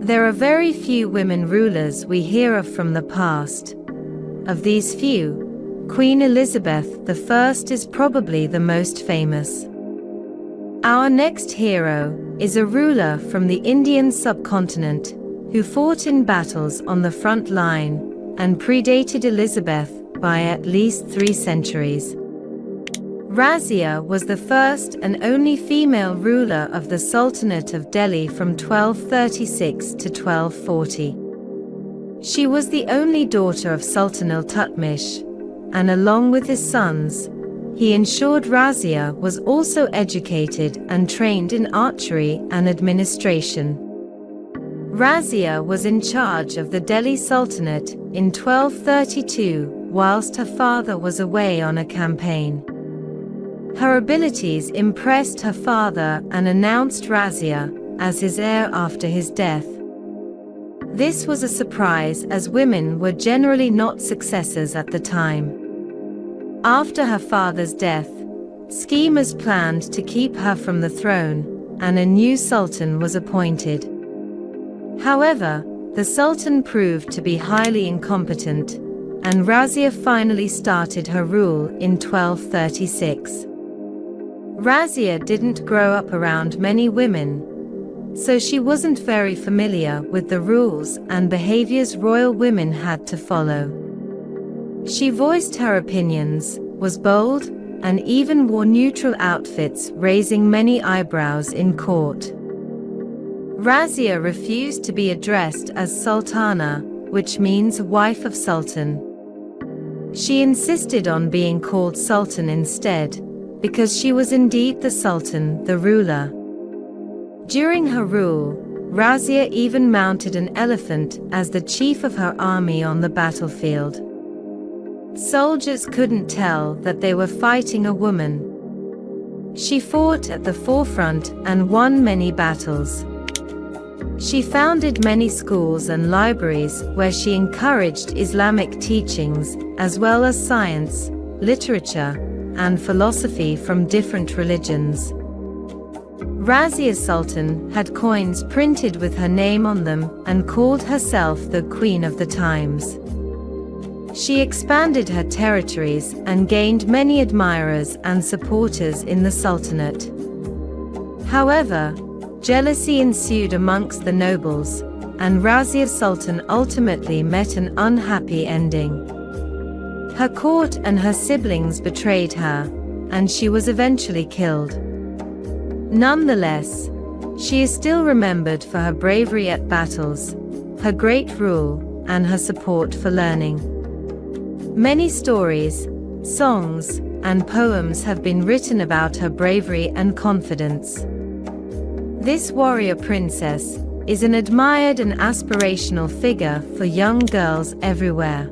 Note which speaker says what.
Speaker 1: There are very few women rulers we hear of from the past. Of these few, Queen Elizabeth I is probably the most famous. Our next hero is a ruler from the Indian subcontinent who fought in battles on the front line and predated Elizabeth by at least 3 centuries. Razia was the first and only female ruler of the Sultanate of Delhi from 1236 to 1240. She was the only daughter of Sultan Iltutmish, and along with his sons, he ensured Razia was also educated and trained in archery and administration. Razia was in charge of the Delhi Sultanate in 1232, whilst her father was away on a campaign. Her abilities impressed her father and announced Razia as his heir after his death. This was a surprise as women were generally not successors at the time. After her father's death, schemers planned to keep her from the throne, and a new sultan was appointed. However, the sultan proved to be highly incompetent, and Razia finally started her rule in 1236. Razia didn't grow up around many women, so she wasn't very familiar with the rules and behaviors royal women had to follow. She voiced her opinions, was bold, and even wore neutral outfits, raising many eyebrows in court. Razia refused to be addressed as Sultana, which means wife of Sultan. She insisted on being called Sultan instead, because she was indeed the Sultan, the ruler. During her rule, Razia even mounted an elephant as the chief of her army on the battlefield. Soldiers couldn't tell that they were fighting a woman. She fought at the forefront and won many battles. She founded many schools and libraries where she encouraged Islamic teachings, as well as science, literature, and philosophy from different religions. Razia Sultan had coins printed with her name on them and called herself the Queen of the Times. She expanded her territories and gained many admirers and supporters in the Sultanate. However, jealousy ensued amongst the nobles, and Razia Sultan ultimately met an unhappy ending. Her court and her siblings betrayed her, and she was eventually killed. Nonetheless, she is still remembered for her bravery at battles, her great rule, and her support for learning. Many stories, songs, and poems have been written about her bravery and confidence. This warrior princess is an admired and aspirational figure for young girls everywhere.